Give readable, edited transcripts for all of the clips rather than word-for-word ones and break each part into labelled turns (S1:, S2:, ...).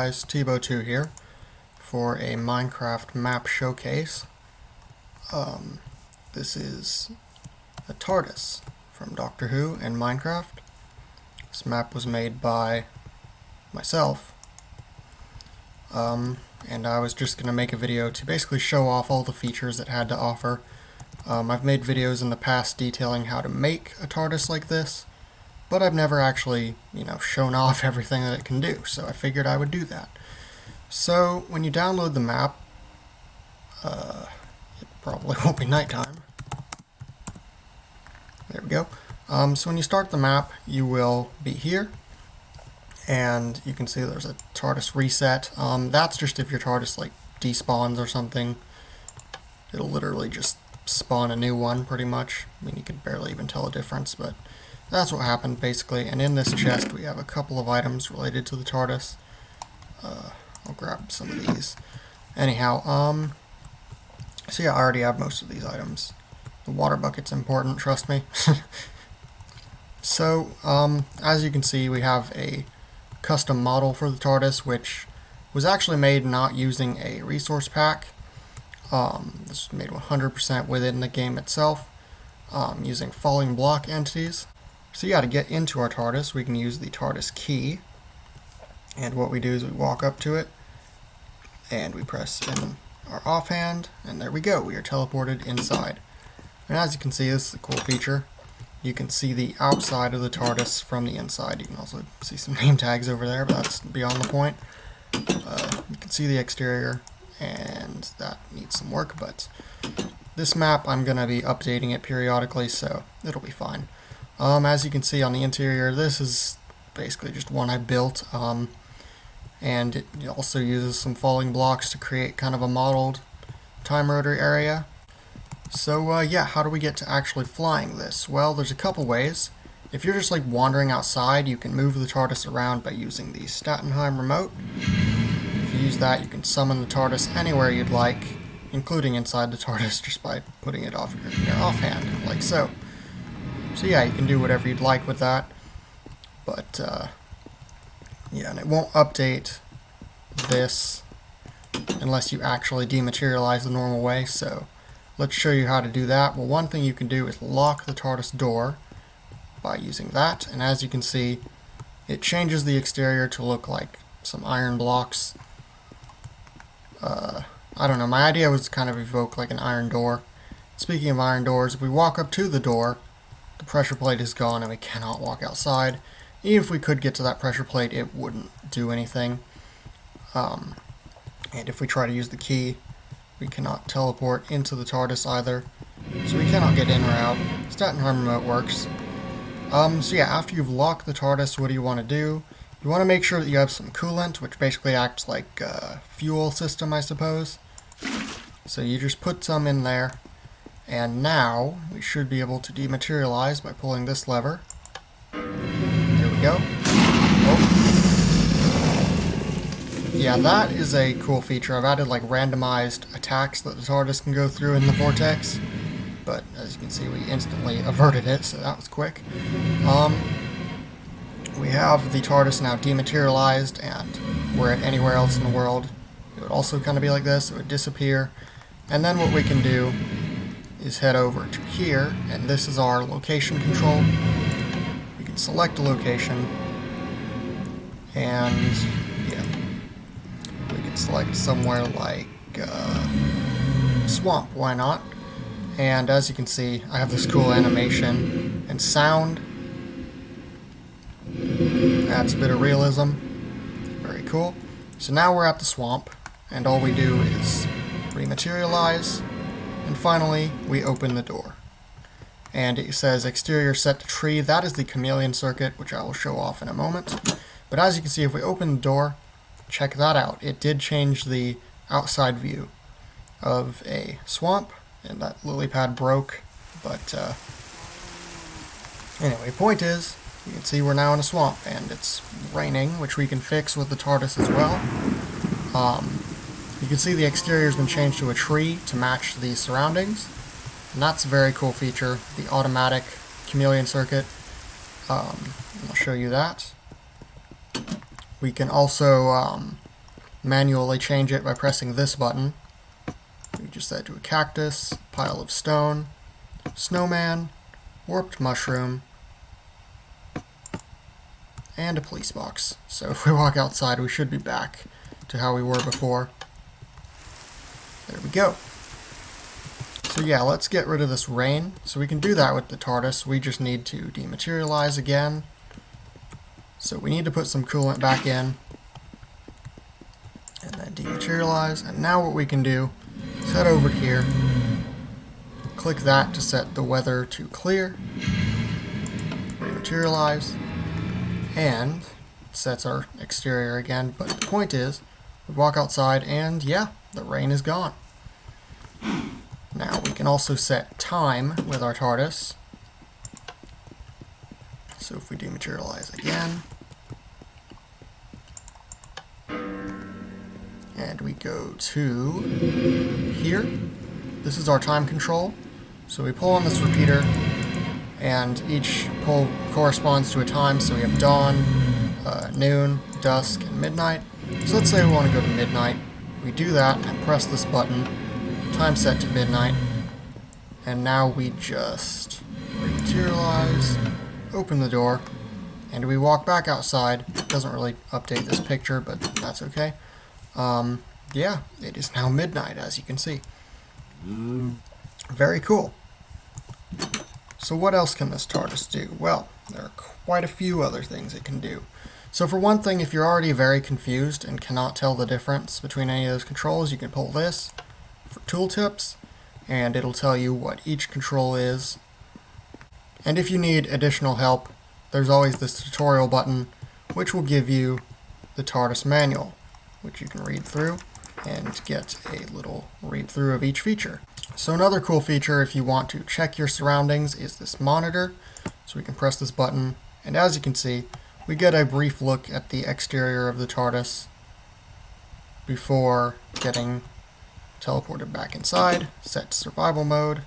S1: guys, Tbo2 here for a Minecraft map showcase. This is a TARDIS from Doctor Who and Minecraft. This map was made by myself, and I was just going to make a video to basically show off all the features it had to offer. I've made videos in the past detailing how to make a TARDIS like this, but I've never actually, shown off everything that it can do, so I figured I would do that. So, when you download the map, it probably won't be nighttime. There we go. So when you start the map, you will be here, and you can see there's a TARDIS reset. That's just if your TARDIS despawns or something. It'll literally just spawn a new one, pretty much. I mean, you could barely even tell a difference, but that's what happened, basically. And in this chest, we have a couple of items related to the TARDIS. I'll grab some of these. Anyhow, so yeah, I already have most of these items. The water bucket's important, trust me. So, as you can see, we have a custom model for the TARDIS, which was actually made not using a resource pack. This was made 100% within the game itself, using falling block entities. So yeah, to get into our TARDIS, we can use the TARDIS key. And what we do is we walk up to it, and we press in our offhand, and there we go, we are teleported inside. And as you can see, this is a cool feature. You can see the outside of the TARDIS from the inside. You can also see some name tags over there, but that's beyond the point. You can see the exterior, and that needs some work, but this map, I'm going to be updating it periodically, so it'll be fine. As you can see on the interior, this is basically just one I built, and it also uses some falling blocks to create kind of a modeled time rotor area. So yeah, how do we get to actually flying this? Well, there's a couple ways. If you're just wandering outside, you can move the TARDIS around by using the Statenheim remote. If you use that, you can summon the TARDIS anywhere you'd like, including inside the TARDIS, just by putting it off your offhand, like so. So yeah, you can do whatever you'd like with that. But yeah, and it won't update this unless you actually dematerialize the normal way, so let's show you how to do that. Well, one thing you can do is lock the TARDIS door by using that, and as you can see, it changes the exterior to look like some iron blocks. I don't know, my idea was to kind of evoke like an iron door. Speaking of iron doors, if we walk up to the door, the pressure plate is gone and we cannot walk outside. Even if we could get to that pressure plate, it wouldn't do anything. And if we try to use the key, we cannot teleport into the TARDIS either, so we cannot get in or out. Statenheim remote works. So yeah, after you've locked the TARDIS, what do you want to do? You want to make sure that you have some coolant, which basically acts like a fuel system, I suppose. So you just put some in there, and now we should be able to dematerialize by pulling this lever. There we go. Oh. Yeah, that is a cool feature. I've added randomized attacks that the TARDIS can go through in the vortex, but as you can see, we instantly averted it, so that was quick. We have the TARDIS now dematerialized, and were it anywhere else in the world, it would also kind of be like this. It would disappear, and then what we can do is head over to here, and this is our location control. We can select a location, and yeah, we can select somewhere like swamp, why not? And as you can see, I have this cool animation and sound. Adds a bit of realism. Very cool. So now we're at the swamp, and all we do is rematerialize, and finally we open the door. And it says exterior set to tree. That is the Chameleon circuit, which I will show off in a moment. But as you can see, if we open the door, check that out. It did change the outside view of a swamp, and that lily pad broke, but anyway, point is, you can see we're now in a swamp, and it's raining, which we can fix with the TARDIS as well. You can see the exterior has been changed to a tree to match the surroundings, and that's a very cool feature, the automatic Chameleon circuit. I'll show you that. We can also manually change it by pressing this button. We just set it to a cactus, pile of stone, snowman, warped mushroom, and a police box. So if we walk outside, we should be back to how we were before. There we go. So yeah, let's get rid of this rain. So we can do that with the TARDIS. We just need to dematerialize again. So we need to put some coolant back in. And then dematerialize. And now what we can do is head over here. Click that to set the weather to clear. Rematerialize. And it sets our exterior again. But the point is, we walk outside and yeah, the rain is gone. Now we can also set time with our TARDIS. So if we dematerialize again, and we go to here, this is our time control. So we pull on this repeater, and each pull corresponds to a time. So we have dawn, noon, dusk, and midnight. So let's say we want to go to midnight. We do that and press this button. Time set to midnight, and now we just rematerialize, open the door, and we walk back outside. It doesn't really update this picture, but that's okay. Yeah, it is now midnight, as you can see. Very cool. So what else can this TARDIS do? Well, there are quite a few other things it can do. So for one thing, if you're already very confused and cannot tell the difference between any of those controls, you can pull this for tooltips, and it'll tell you what each control is. And if you need additional help, there's always this tutorial button, which will give you the TARDIS manual, which you can read through and get a little read through of each feature. So another cool feature, if you want to check your surroundings, is this monitor. So we can press this button, and as you can see, we get a brief look at the exterior of the TARDIS before getting teleported back inside, set to survival mode.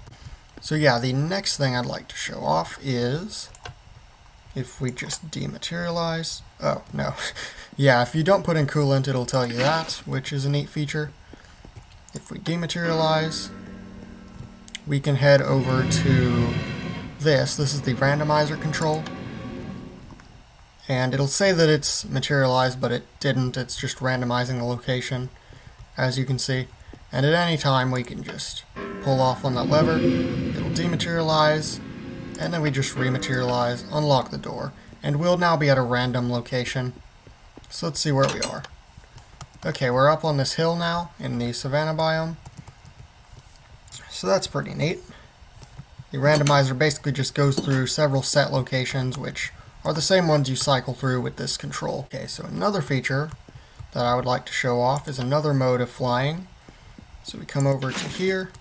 S1: So yeah, the next thing I'd like to show off is if we just dematerialize. Oh, no. Yeah, if you don't put in coolant, it'll tell you that, which is a neat feature. If we dematerialize, we can head over to this. This is the randomizer control. And it'll say that it's materialized, but it didn't. It's just randomizing the location, as you can see. And at any time, we can just pull off on that lever, it'll dematerialize, and then we just rematerialize, unlock the door, and we'll now be at a random location. So let's see where we are. Okay, we're up on this hill now, in the savanna biome. So that's pretty neat. The randomizer basically just goes through several set locations, which are the same ones you cycle through with this control. Okay, so another feature that I would like to show off is another mode of flying. So we come over to here,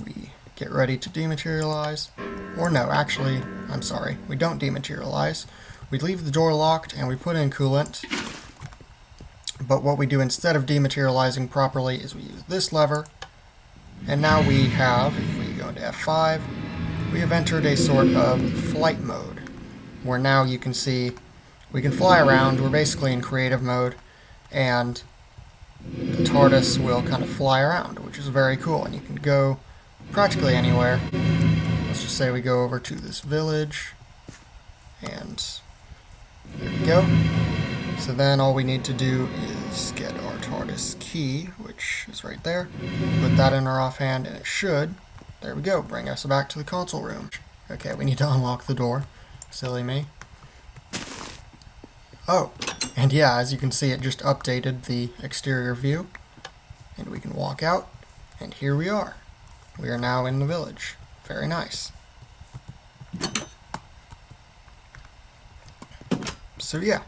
S1: we get ready to dematerialize, or no, actually, I'm sorry, we don't dematerialize. We leave the door locked and we put in coolant, but what we do instead of dematerializing properly is we use this lever, and now we have, if we go into F5, we have entered a sort of flight mode, where now you can see we can fly around. We're basically in creative mode, and the TARDIS will kind of fly around, which is very cool, and you can go practically anywhere. Let's just say we go over to this village, and there we go. So then all we need to do is get our TARDIS key, which is right there, put that in our offhand, and it should, there we go, bring us back to the console room. Okay, we need to unlock the door. Silly me. Oh, and yeah, as you can see, it just updated the exterior view, and we can walk out, and here we are. We are now in the village. Very nice. So yeah,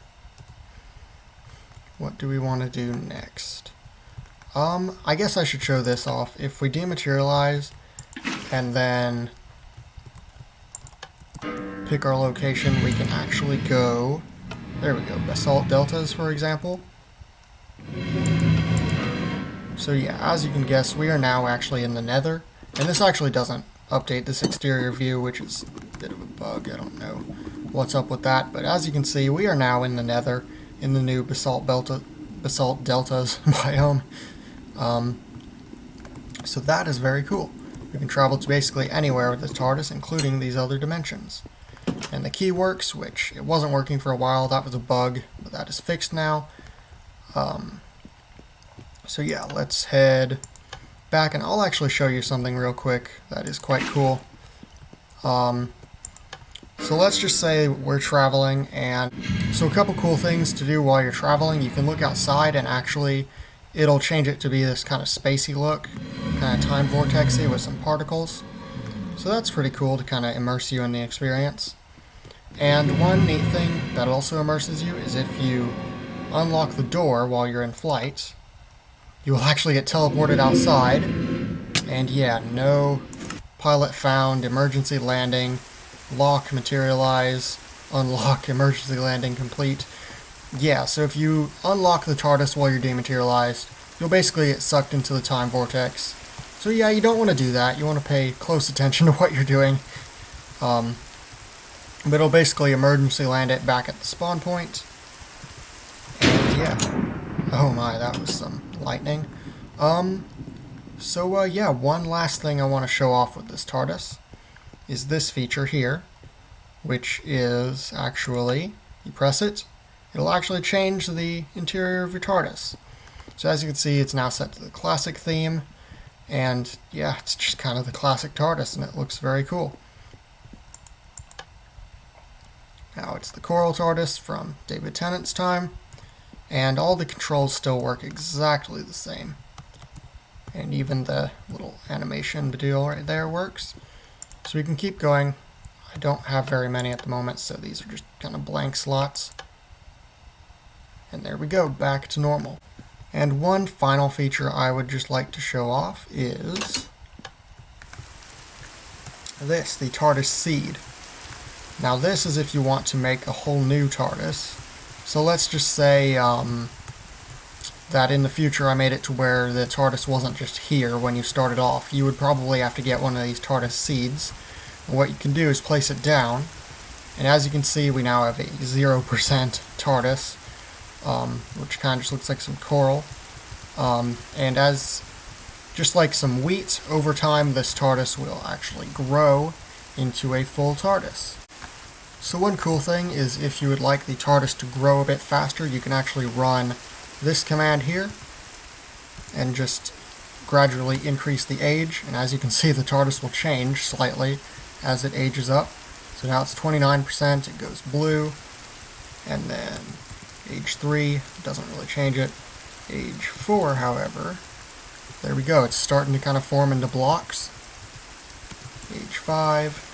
S1: what do we want to do next? I guess I should show this off. If we dematerialize, and then pick our location, we can actually go, there we go, basalt deltas, for example. So yeah, as you can guess, we are now actually in the nether, and this actually doesn't update this exterior view, which is a bit of a bug. I don't know what's up with that, but as you can see, we are now in the nether, in the new basalt basalt deltas biome. So that is very cool. You can travel to basically anywhere with the TARDIS, including these other dimensions. And the key works, which it wasn't working for a while. That was a bug, but that is fixed now. So yeah, let's head back, and I'll actually show you something real quick that is quite cool. So let's just say we're traveling, and so a couple cool things to do while you're traveling. You can look outside, and actually it'll change it to be this kind of spacey look, kind of time vortexy with some particles. So that's pretty cool to kind of immerse you in the experience. And one neat thing that also immerses you is if you unlock the door while you're in flight, you will actually get teleported outside. And yeah, no pilot found, emergency landing, lock, materialize, unlock, emergency landing complete. Yeah, so if you unlock the TARDIS while you're dematerialized, you'll basically get sucked into the time vortex. So yeah, you don't want to do that. You want to pay close attention to what you're doing. But it'll basically emergency land it back at the spawn point. And yeah. Oh my, that was some lightning. Yeah, one last thing I want to show off with this TARDIS is this feature here, which is actually, you press it, it'll actually change the interior of your TARDIS. So as you can see, it's now set to the classic theme, and yeah, it's just kind of the classic TARDIS, and it looks very cool. Now it's the Coral TARDIS from David Tennant's time, and all the controls still work exactly the same. And even the little animation video right there works. So we can keep going. I don't have very many at the moment, so these are just kind of blank slots. And there we go, back to normal. And one final feature I would just like to show off is this, the TARDIS seed. Now this is if you want to make a whole new TARDIS. So let's just say that in the future I made it to where the TARDIS wasn't just here when you started off. You would probably have to get one of these TARDIS seeds. And what you can do is place it down, and as you can see we now have a 0% TARDIS, which kind of just looks like some coral. And as just like some wheat, over time this TARDIS will actually grow into a full TARDIS. So one cool thing is if you would like the TARDIS to grow a bit faster, you can actually run this command here and just gradually increase the age, and as you can see the TARDIS will change slightly as it ages up. So now it's 29%, it goes blue, and then age 3 doesn't really change it. Age 4, however, there we go, it's starting to kind of form into blocks. Age 5,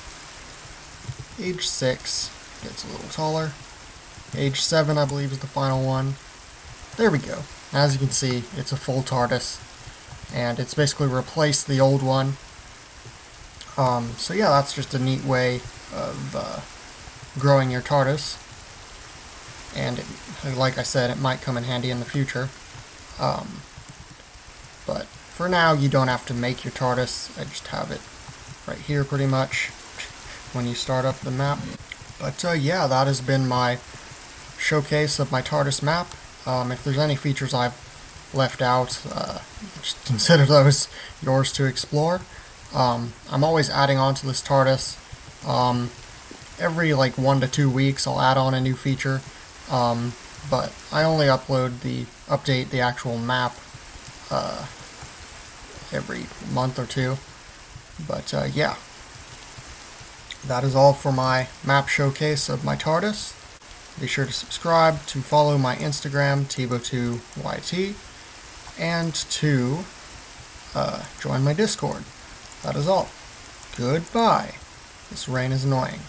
S1: age 6 gets a little taller. Age 7 I believe is the final one. There we go. As you can see, it's a full TARDIS, and it's basically replaced the old one. So yeah, that's just a neat way of growing your TARDIS, and like I said, it might come in handy in the future. But for now, you don't have to make your TARDIS. I just have it right here pretty much when you start up the map. But yeah, that has been my showcase of my TARDIS map. If there's any features I've left out, just consider those yours to explore. I'm always adding on to this TARDIS. Every like 1 to 2 weeks I'll add on a new feature, but I only update the actual map every month or two. But yeah, that is all for my map showcase of my TARDIS. Be sure to subscribe, to follow my Instagram, Tebow2YT, and to join my Discord. That is all. Goodbye. This rain is annoying.